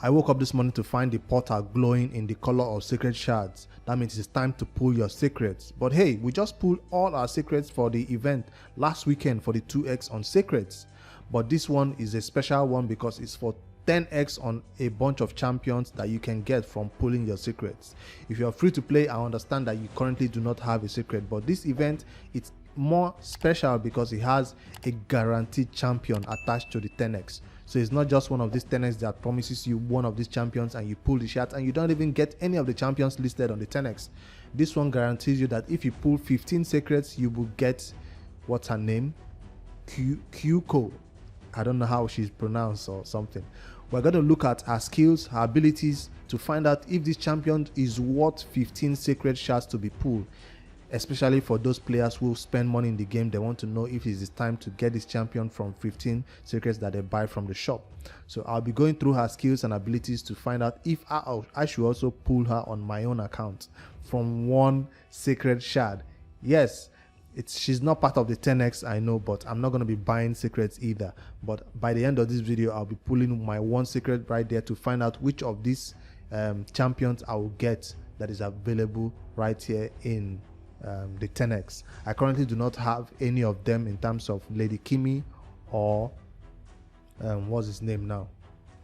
I woke up this morning to find the portal glowing in the color of sacred shards. That means it's time to pull your secrets. But hey, we just pulled all our secrets for the event last weekend for the 2x on secrets. But this one is a special one because it's for 10x on a bunch of champions that you can get from pulling your secrets. If you're free to play, I understand that you currently do not have a secret, but this event, it's more special because it has a guaranteed champion attached to the 10x. So it's not just one of these 10x that promises you one of these champions and you pull the shards and you don't even get any of the champions listed on the 10x. This one guarantees you that if you pull 15 secrets, you will get, what's her name? Kyoku. I don't know how she's pronounced or something. We're going to look at her skills, her abilities to find out if this champion is worth 15 sacred shards to be pulled. Especially for those players who spend money in the game, they want to know if it is time to get this champion from 15 secrets that they buy from the shop. So I'll be going through her skills and abilities to find out if I should also pull her on my own account from one sacred shard. Yes, she's not part of the 10x, I know, but I'm not going to be buying secrets either. But by the end of this video, I'll be pulling my one secret right there to find out which of these champions I will get that is available right here in the 10x. I currently do not have any of them in terms of Lady Kimi or what's his name now,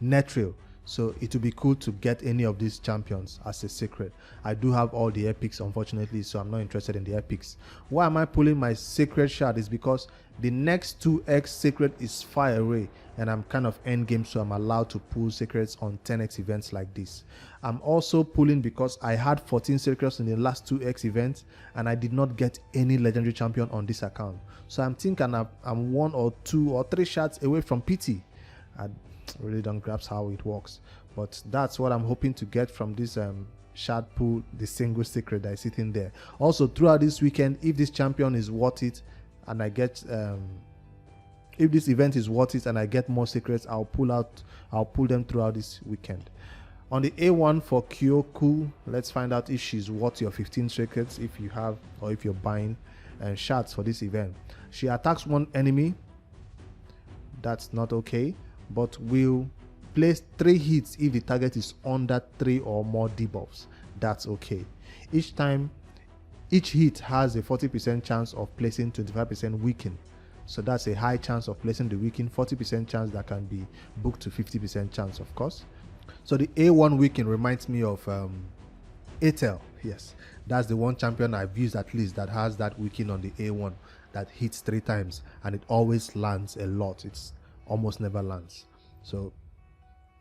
Netril. So it would be cool to get any of these champions as a secret. I do have all the epics, unfortunately, so I'm not interested in the epics. Why am I pulling my secret shard? Is because the next 2x secret is far away and I'm kind of end game, so I'm allowed to pull secrets on 10x events like this. I'm also pulling because I had 14 secrets in the last 2x event and I did not get any legendary champion on this account. So I'm thinking I'm 1 or 2 or 3 shards away from PT. I really don't grasp how it works, but that's what I'm hoping to get from this shard pool, the single secret that is sitting there. Also, throughout this weekend, if this champion is worth it and I get if this event is worth it and I get more secrets, I'll pull them throughout this weekend. On the A1 for Kyoku, let's find out if she's worth your 15 secrets if you have, or if you're buying shards for this event. She attacks one enemy. That's not okay, but will place 3 hits if the target is under 3 or more debuffs. That's okay. Each hit has a 40% chance of placing 25% weaken. So that's a high chance of placing the weaken, 40% chance that can be booked to 50% chance, of course. So the A1 weaken reminds me of Atel. Yes, that's the one champion I've used at least that has that weaken on the A1 that hits 3 times and it always lands a lot. It's almost never lands. So,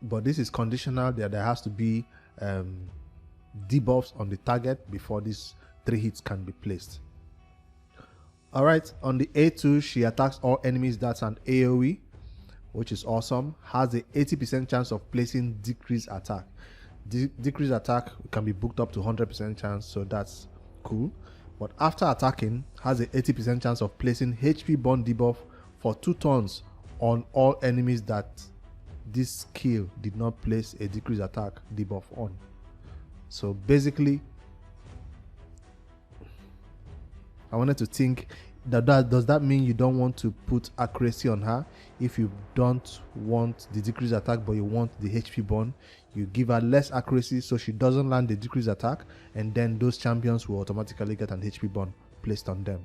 but this is conditional. There has to be debuffs on the target before these 3 hits can be placed. Alright, on the A2, she attacks all enemies. That's an AoE, which is awesome. Has a 80% chance of placing decreased attack. Decreased attack can be booked up to 100% chance, so that's cool. But after attacking, has a 80% chance of placing HP burn debuff for 2 turns on all enemies that this skill did not place a decreased attack debuff on. So basically, I wanted to think does that mean you don't want to put accuracy on her? If you don't want the decreased attack but you want the HP burn, you give her less accuracy so she doesn't land the decreased attack, and then those champions will automatically get an HP burn placed on them.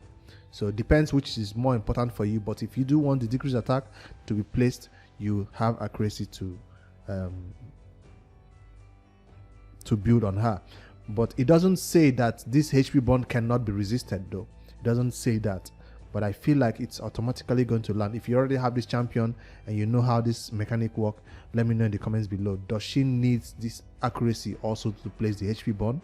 So it depends which is more important for you, but if you do want the decreased attack to be placed, you have accuracy to build on her. But it doesn't say that this HP burn cannot be resisted though. It doesn't say that, but I feel like it's automatically going to land. If you already have this champion and you know how this mechanic works, let me know in the comments below. Does she need this accuracy also to place the HP burn?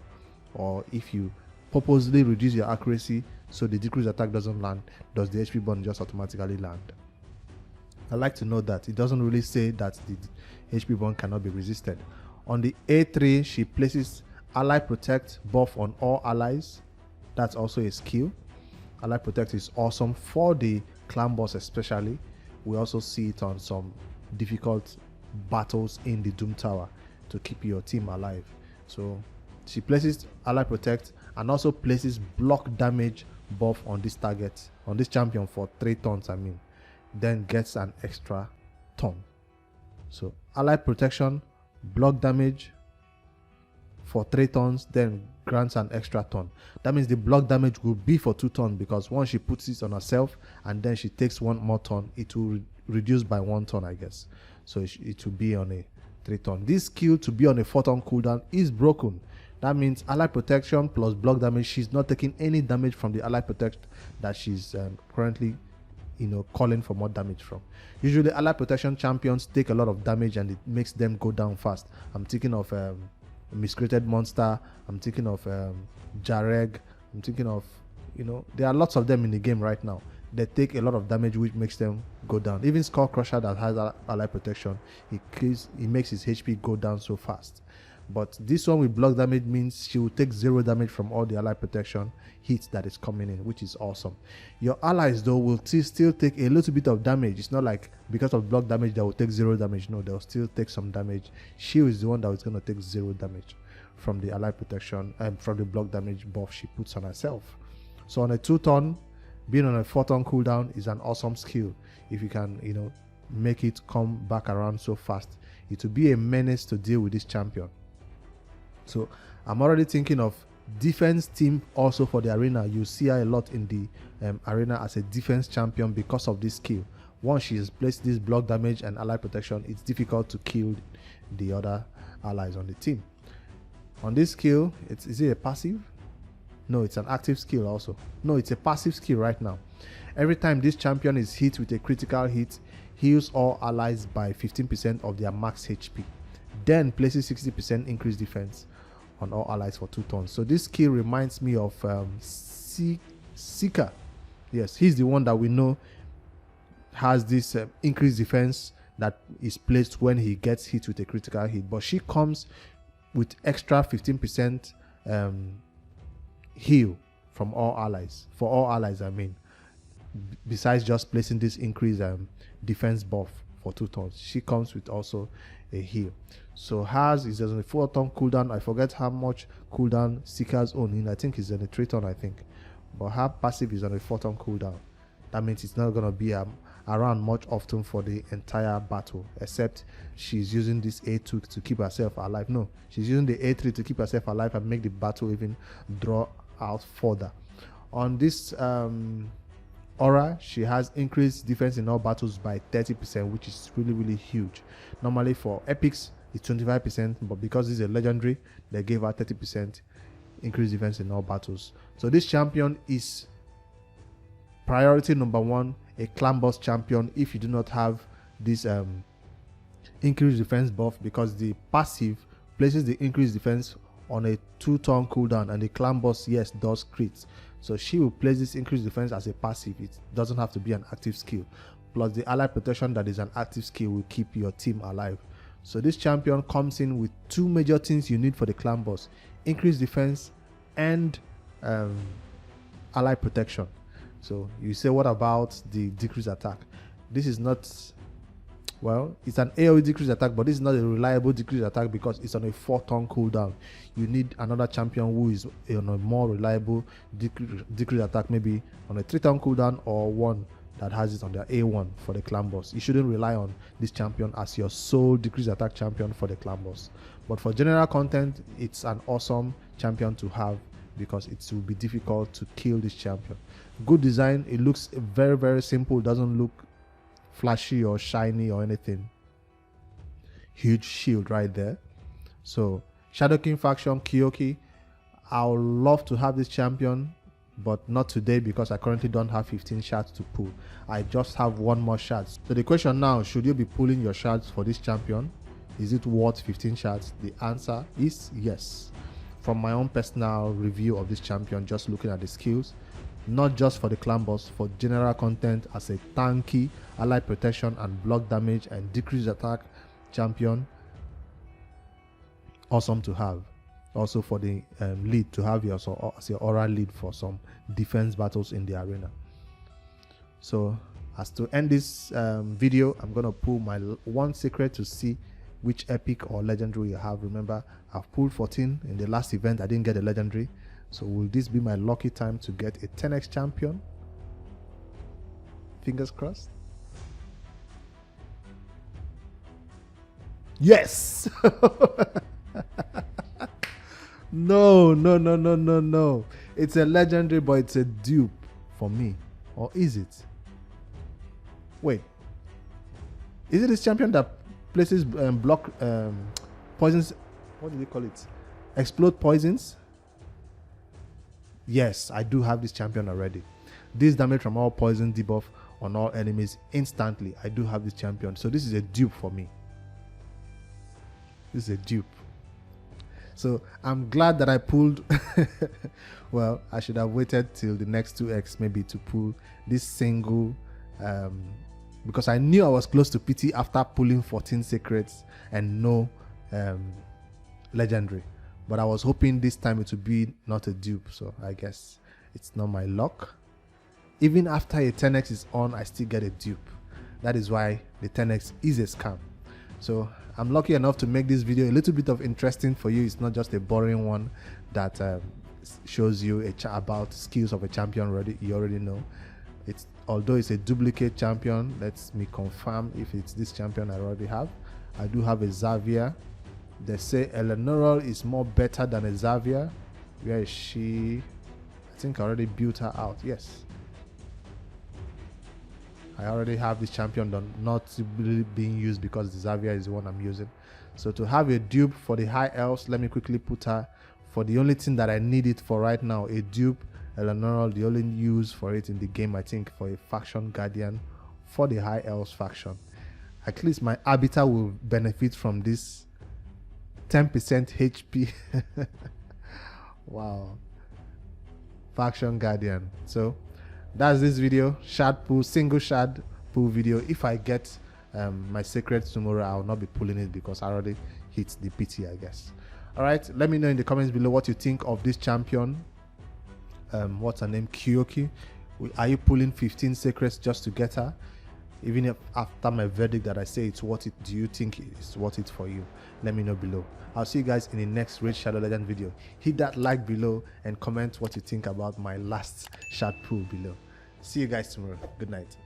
Or if you purposely reduce your accuracy so the decreased attack doesn't land, does the HP burn just automatically land? I like to know that. It doesn't really say that the HP burn cannot be resisted. On the A3, she places Ally Protect buff on all allies. That's also a skill. Ally Protect is awesome for the clan boss especially. We also see it on some difficult battles in the Doom Tower to keep your team alive. So she places Ally Protect and also places block damage buff on this target, on this champion for 3 turns, then gets an extra turn. So Ally Protection block damage for 3 turns, then grants an extra turn. That means the block damage will be for 2 turns, because once she puts it on herself and then she takes 1 more turn, it will reduce by 1 turn, I guess. So it will be on a 3 turn. This skill to be on a 4 turn cooldown is broken. That means ally protection plus block damage. She's not taking any damage from the ally protection that she's currently calling for more damage from. Usually ally protection champions take a lot of damage and it makes them go down fast. I'm thinking of Miscreated Monster, I'm thinking of Jareg, I'm thinking of, there are lots of them in the game right now. They take a lot of damage, which makes them go down. Even Skull Crusher that has ally protection, he makes his HP go down so fast. But this one with block damage means she will take 0 damage from all the ally protection hits that is coming in, which is awesome. Your allies though will still take a little bit of damage. It's not like because of block damage they will take 0 damage. No, they'll still take some damage. She is the one that is going to take 0 damage from the ally protection and from the block damage buff she puts on herself. So on a 2 turn, being on a 4 turn cooldown is an awesome skill. If you can, make it come back around so fast, it will be a menace to deal with this champion. So I'm already thinking of defense team also for the arena. You see her a lot in the arena as a defense champion because of this skill. Once she has placed this block damage and ally protection, it's difficult to kill the other allies on the team. On this skill, is it a passive? No, it's an active skill also. No, it's a passive skill right now. Every time this champion is hit with a critical hit, heals all allies by 15% of their max HP. Then places 60% increased defense on all allies for 2 turns. So this skill reminds me of Seeker. Yes, he's the one that we know has this increased defense that is placed when he gets hit with a critical hit. But she comes with extra 15% heal from all allies. For all allies, I mean. Besides just placing this increased defense buff for 2 turns, she comes with also a heal. So hers is on a 4 turn cooldown. I forget how much cooldown Seeker's own in. I think it's on a 3 turn, I think. But her passive is on a 4 turn cooldown. That means it's not going to be around much often for the entire battle, except she's using this A2 to keep herself alive. No, she's using the A3 to keep herself alive and make the battle even draw out further. On this aura, she has increased defense in all battles by 30%, which is really, really huge. Normally for epics, it's 25%, but because this is a legendary, they gave her 30% increased defense in all battles. So this champion is priority number 1, a clan boss champion if you do not have this increased defense buff, because the passive places the increased defense on a 2 turn cooldown, and the clan boss, yes, does crits. So she will place this increased defense as a passive. It doesn't have to be an active skill. Plus the ally protection that is an active skill will keep your team alive. So this champion comes in with 2 major things you need for the clan boss: increased defense and ally protection. So you say, what about the decreased attack? This is not, well, it's an AoE decreased attack, but this is not a reliable decreased attack because it's on a 4 turn cooldown. You need another champion who is on a more reliable decreased attack, maybe on a 3 turn cooldown, or one that has it on their A1 for the clan boss. You shouldn't rely on this champion as your sole decreased attack champion for the clan boss. But for general content, it's an awesome champion to have because it will be difficult to kill this champion. Good design. It looks very, very simple. It doesn't look flashy or shiny or anything. Huge shield right there. So Shadow King faction, Kyoku, I would love to have this champion, but not today because I currently don't have 15 shards to pull. I just have 1 more shards. So the question now, should you be pulling your shards for this champion? Is it worth 15 shards? The answer is yes. From my own personal review of this champion, just looking at the skills, not just for the clan boss, for general content as a tanky, ally protection and block damage and decreased attack champion, awesome to have. Also for the lead, to have as your aura lead for some defense battles in the arena. So as to end this video, I'm going to pull my 1 secret to see which epic or legendary you have. Remember, I've pulled 14 in the last event. I didn't get a legendary. So will this be my lucky time to get a 10x champion? Fingers crossed. Yes. No, no, no, no, no, no. It's a legendary, but it's a dupe for me. Or is it? Wait. Is it this champion that places block poisons? What do they call it? Explode poisons? Yes, I do have this champion already. This damage from all poison debuff on all enemies instantly. I do have this champion. So this is a dupe for me. This is a dupe. So I'm glad that I pulled. Well, I should have waited till the next 2x maybe to pull this single, because I knew I was close to PT after pulling 14 secrets and no legendary. But I was hoping this time it would be not a dupe. So I guess it's not my luck. Even after a 10x is on, I still get a dupe. That is why the 10x is a scam. So I'm lucky enough to make this video a little bit of interesting for you. It's not just a boring one that shows you about skills of a champion already. You already know. It's although it's a duplicate champion. Let me confirm if it's this champion I already have. I do have a Xavier. They say Eleanor is more better than a Xavier. Where is she? I think I already built her out. Yes. I already have this champion done, not really being used because the Xavier is the one I'm using. So to have a dupe for the high elves, let me quickly put her for the only thing that I need it for right now. A dupe, Eleanor, the only use for it in the game, I think, for a faction guardian for the high elves faction. At least my arbiter will benefit from this 10% HP. Wow. Faction guardian. So that's this video, shard pull, single shard pull video. If I get my secrets tomorrow, I will not be pulling it because I already hit the PT, I guess. All right, let me know in the comments below what you think of this champion. What's her name? Kyoku. Are you pulling 15 secrets just to get her? Even if after my verdict that I say it's worth it, do you think it's worth it for you? Let me know below. I'll see you guys in the next Raid Shadow Legend video. Hit that like below and comment what you think about my last shard pull below. See you guys tomorrow. Good night.